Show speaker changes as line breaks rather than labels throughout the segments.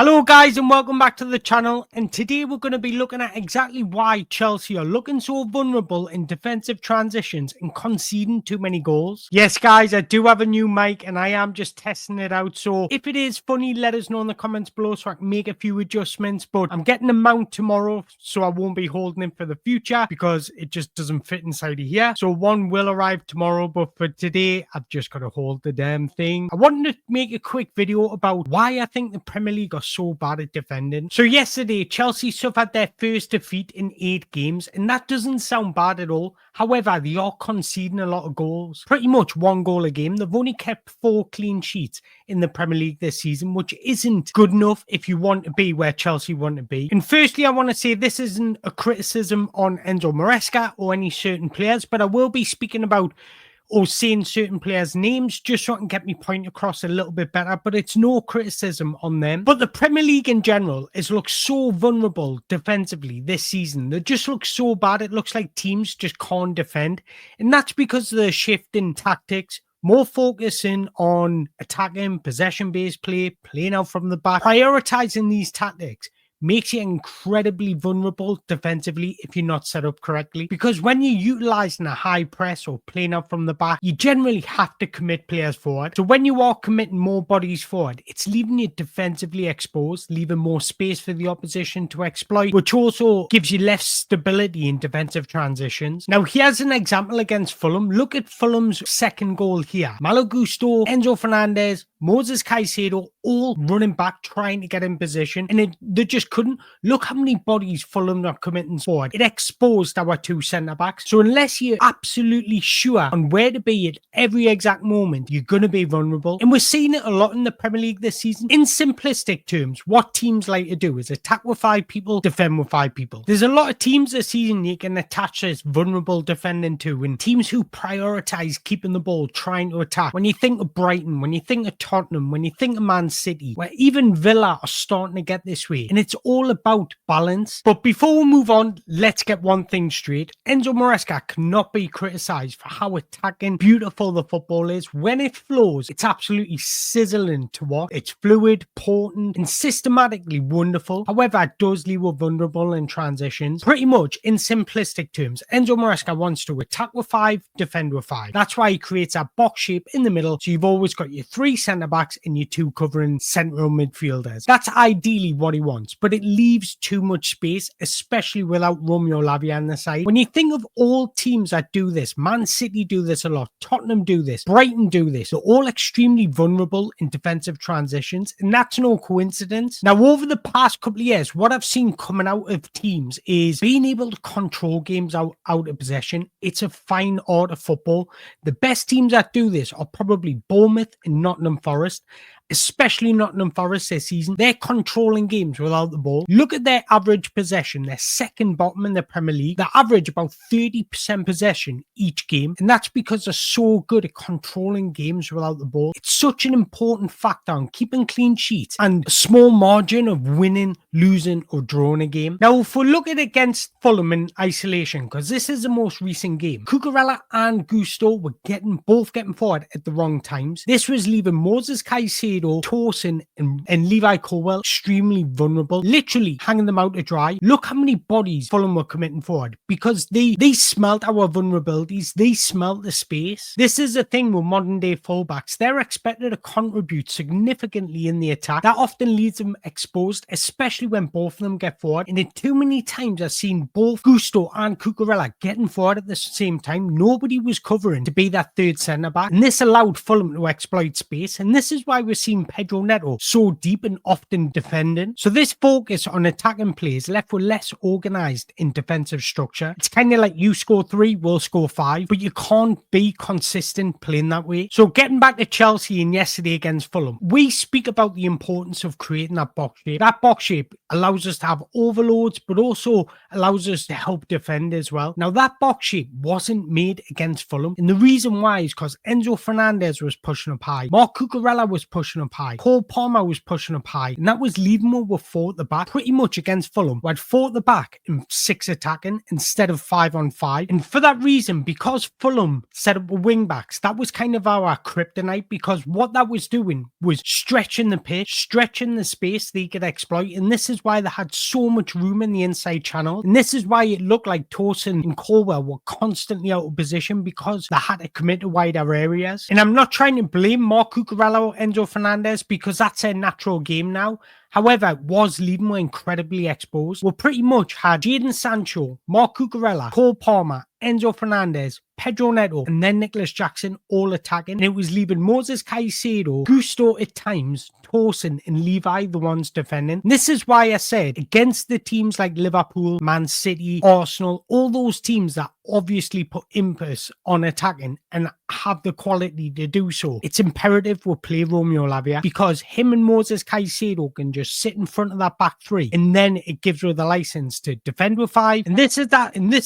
Hello guys and welcome back to the channel, and today we're going to be looking at exactly why Chelsea are looking so vulnerable in defensive transitions and conceding too many goals. Yes guys, I do have a new mic and I am just testing it out, so if it is funny let us know in the comments below so I can make a few adjustments. But I'm getting a mount tomorrow, so I won't be holding it for the future because it just doesn't fit inside of here. So one will arrive tomorrow, but for today I've just got to hold the damn thing. I wanted to make a quick video about why I think the Premier League are so bad at defending. So yesterday, Chelsea suffered their first defeat in 8 games, and that doesn't sound bad at all. However, they are conceding a lot of goals. Pretty much 1 goal a game. They've only kept 4 clean sheets in the Premier League this season, which isn't good enough if you want to be where Chelsea want to be. And firstly, I want to say this isn't a criticism on Enzo Maresca or any certain players, but I will be speaking about or saying certain players' names just so I can get my point across a little bit better, but it's no criticism on them. But the Premier League in general has looked so vulnerable defensively this season. They just look so bad. It looks like teams just can't defend, and that's because of the shift in tactics. More focusing on attacking, possession-based play, playing out from the back, prioritising these tactics makes you incredibly vulnerable defensively if you're not set up correctly. Because when you're utilizing a high press or playing out from the back, you generally have to commit players forward. So when you are committing more bodies forward, it's leaving you defensively exposed, leaving more space for the opposition to exploit, which also gives you less stability in defensive transitions. Now, here's an example against Fulham. Look at Fulham's second goal here. Malo Gusto, Enzo Fernandez, Moses Caicedo, all running back trying to get in position, and they just couldn't. Look how many bodies Fulham are committing forward. It exposed our 2 centre-backs. So unless you're absolutely sure on where to be at every exact moment, you're going to be vulnerable. And we're seeing it a lot in the Premier League this season. In simplistic terms, what teams like to do is attack with 5 people, defend with 5 people. There's a lot of teams this season you can attach this vulnerable defending to, and teams who prioritise keeping the ball, trying to attack. When you think of Brighton, when you think of Tottenham, when you think of Man City, where even Villa are starting to get this way, and it's all about balance. But before we move on, let's get one thing straight. Enzo Maresca cannot be criticised for how attacking beautiful the football is. When it flows, it's absolutely sizzling to watch. It's fluid, potent, and systematically wonderful. However, it does leave us vulnerable in transitions. Pretty much, in simplistic terms, Enzo Maresca wants to attack with 5, defend with 5. That's why he creates a box shape in the middle, so you've always got your 3 centre-backs and your 2 covering central midfielders. That's ideally what he wants, but it leaves too much space, especially without Romeo Lavia on the side. When you think of all teams that do this, Man City do this a lot, Tottenham do this, Brighton do this, they're all extremely vulnerable in defensive transitions, and that's no coincidence. Now, over the past couple of years, what I've seen coming out of teams is being able to control games out of possession. It's a fine art of football. The best teams that do this are probably Bournemouth and Nottingham Forest, especially Nottingham Forest this season. They're controlling games without the ball. Look at their average possession. They're second bottom in the Premier League. They average about 30% possession each game, and that's because they're so good at controlling games without the ball. It's such an important factor on keeping clean sheets and a small margin of winning, losing, or drawing a game. Now, if we look at it against Fulham in isolation, because this is the most recent game, Cucurella and Gusto were both getting forward at the wrong times. This was leaving Moses Caicedo, Torsen, and Levi Colwill extremely vulnerable, literally hanging them out to dry. Look how many bodies Fulham were committing forward because they smelt our vulnerabilities. They smelt the space. This is the thing with modern day fullbacks. They're expected to contribute significantly in the attack. That often leaves them exposed, especially when both of them get forward. And it too many times I've seen both Gusto and Cucurella getting forward at the same time. Nobody was covering to be that 3rd centre-back, and this allowed Fulham to exploit space. And this is why we're seeing Pedro Neto so deep and often defending. So this focus on attacking plays left with less organised in defensive structure. It's kind of like you score 3, we'll score 5, but you can't be consistent playing that way. So getting back to Chelsea and yesterday against Fulham, we speak about the importance of creating that box shape. That box shape allows us to have overloads, but also allows us to help defend as well. Now, that box shape wasn't made against Fulham, and the reason why is because Enzo Fernandez was pushing up high, Marc Cucurella was pushing up high, Cole Palmer was pushing up high, and that was leaving us with 4 at the back. Pretty much against Fulham, we had 4 at the back and 6 attacking instead of 5 on 5. And for that reason, because Fulham set up with wing backs, that was kind of our kryptonite, because what that was doing was stretching the pitch, stretching the space they could exploit. And this is why they had so much room in the inside channel. And this is why it looked like Tosin and Colwell were constantly out of position, because they had to commit to wider areas. And I'm not trying to blame Marc Cucurella or Enzo Fernandez, because that's their natural game now. However, it was leaving us incredibly exposed. We pretty much had Jadon Sancho, Marc Cucurella, Cole Palmer, Enzo Fernandez, Pedro Neto, and then Nicholas Jackson all attacking. And it was leaving Moses Caicedo, Gusto at times, Tosin and Levi the ones defending. And this is why I said, against the teams like Liverpool, Man City, Arsenal, all those teams that obviously put impetus on attacking and have the quality to do so, it's imperative we play Romeo Lavia, because him and Moses Caicedo can just sit in front of that back 3, and then it gives her the license to defend with 5. And this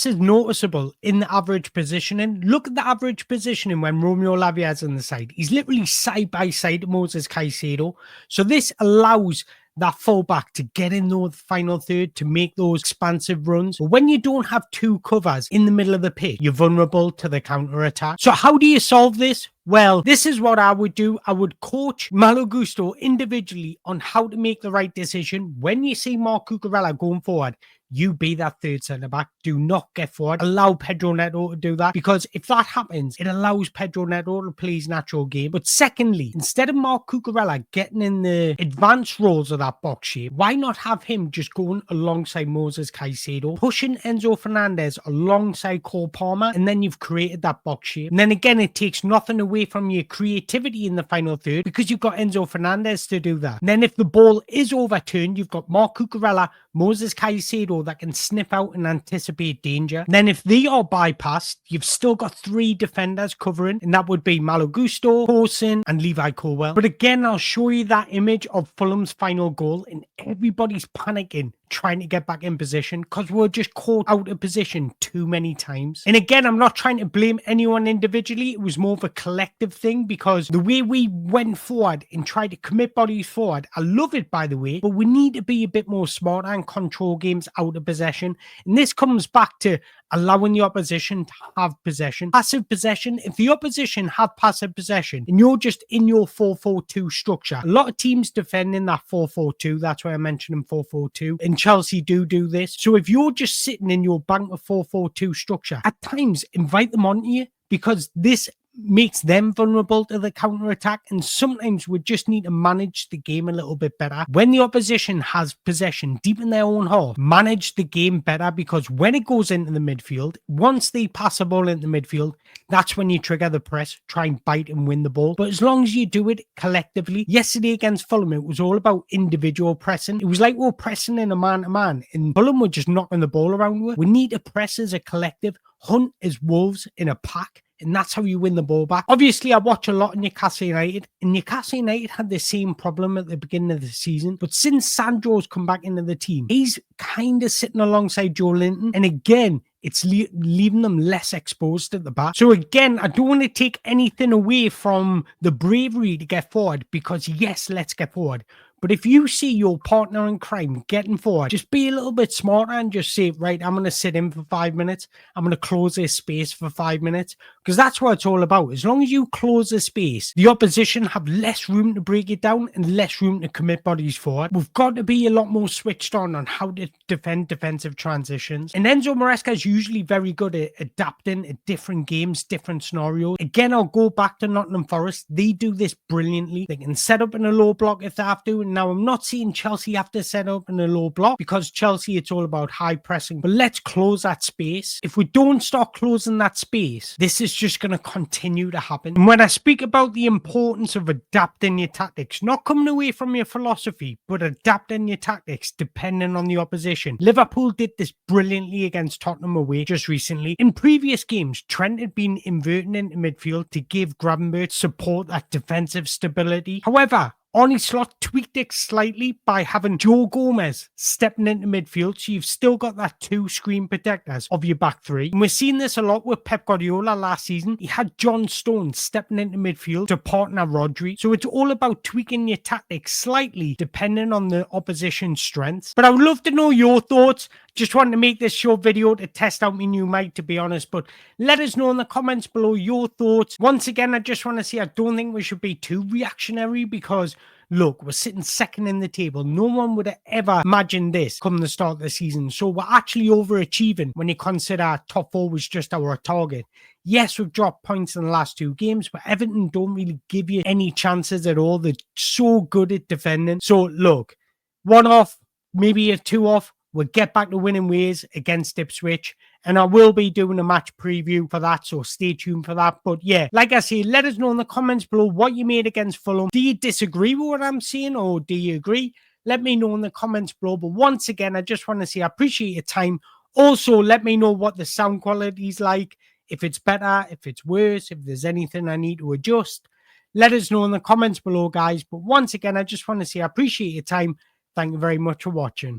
is noticeable in the average positioning. Look at the average positioning when Romeo Lavia is on the side. He's literally side by side to Moses Caicedo. So this allows that fullback to get in the final third to make those expansive runs. But when you don't have 2 covers in the middle of the pitch, you're vulnerable to the counter-attack. So how do you solve this? Well, this is what I would do. I would coach Malo Gusto individually on how to make the right decision. When you see Marc Cucurella going forward, you be that third centre-back. Do not get forward. Allow Pedro Neto to do that, because if that happens, it allows Pedro Neto to play his natural game. But secondly, instead of Marc Cucurella getting in the advanced roles of that box shape, why not have him just going alongside Moses Caicedo, pushing Enzo Fernandez alongside Cole Palmer, and then you've created that box shape. And then again, it takes nothing away from your creativity in the final third, because you've got Enzo Fernandez to do that. And then if the ball is overturned, you've got Marc Cucurella, Moses Caicedo that can sniff out and anticipate danger. And then if they are bypassed, you've still got 3 defenders covering, and that would be Malo Gusto, Tosin, and Levi Colwell. But again, I'll show you that image of Fulham's final goal, and everybody's panicking, trying to get back in position, because we're just caught out of position too many times. And again, I'm not trying to blame anyone individually. It was more of a collective thing, because the way we went forward and tried to commit bodies forward, I love it, by the way, but we need to be a bit more smarter and control games out of possession. And this comes back to allowing the opposition to have possession. Passive possession. If the opposition have passive possession and you're just in your 4-4-2 structure, a lot of teams defend in that 4-4-2. That's why I mentioned in 4-4-2. And Chelsea do this. So if you're just sitting in your bank of 4-4-2 structure, at times invite them onto you, because this makes them vulnerable to the counter-attack, and sometimes we just need to manage the game a little bit better. When the opposition has possession deep in their own half, manage the game better, because when it goes into the midfield, once they pass the ball into the midfield, that's when you trigger the press, try and bite and win the ball. But as long as you do it collectively, yesterday against Fulham, it was all about individual pressing. It was like we were pressing in a man-to-man, and Fulham were just knocking the ball around. We need to press as a collective, hunt as wolves in a pack, and that's how you win the ball back. Obviously, I watch a lot of Newcastle United, and Newcastle United had the same problem at the beginning of the season. But since Sandro's come back into the team, he's kind of sitting alongside Joe Linton. And again, it's leaving them less exposed at the back. So again, I don't want to take anything away from the bravery to get forward, because yes, let's get forward. But if you see your partner in crime getting forward, just be a little bit smarter and just say, right, I'm going to sit in for 5 minutes. I'm going to close this space for 5 minutes, because that's what it's all about. As long as you close the space, the opposition have less room to break it down and less room to commit bodies forward. We've got to be a lot more switched on how to defend defensive transitions. And Enzo Maresca is usually very good at adapting at different games, different scenarios. Again, I'll go back to Nottingham Forest. They do this brilliantly. They can set up in a low block if they have to. And now I'm not seeing Chelsea have to set up in a low block, because Chelsea, it's all about high pressing. But let's close that space. If we don't start closing that space, this is just going to continue to happen. And when I speak about the importance of adapting your tactics, not coming away from your philosophy, but adapting your tactics depending on the opposition. Liverpool did this brilliantly against Tottenham away just recently. In previous games, Trent had been inverting into midfield to give Gravenberch support, that defensive stability. However, Arnie Slot tweaked it slightly by having Joe Gomez stepping into midfield, so you've still got that 2 screen protectors of your back 3. And we've seen this a lot with Pep Guardiola last season. He had John Stones stepping into midfield to partner Rodri. So it's all about tweaking your tactics slightly depending on the opposition's strengths. But I would love to know your thoughts. Just wanted to make this short video to test out my new mic, to be honest. But let us know in the comments below your thoughts. Once again, I just want to say I don't think we should be too reactionary because, look, we're sitting second in the table. No one would have ever imagined this come the start of the season. So we're actually overachieving when you consider top 4 was just our target. Yes, we've dropped points in the last 2 games, but Everton don't really give you any chances at all. They're so good at defending. So look, 1 off, maybe a 2 off. We'll get back to winning ways against Ipswich. And I will be doing a match preview for that, so stay tuned for that. But yeah, like I say, let us know in the comments below what you made against Fulham. Do you disagree with what I'm saying, or do you agree? Let me know in the comments below. But once again, I just want to say I appreciate your time. Also, let me know what the sound quality is like, if it's better, if it's worse, if there's anything I need to adjust. Let us know in the comments below, guys. But once again, I just want to say I appreciate your time. Thank you very much for watching.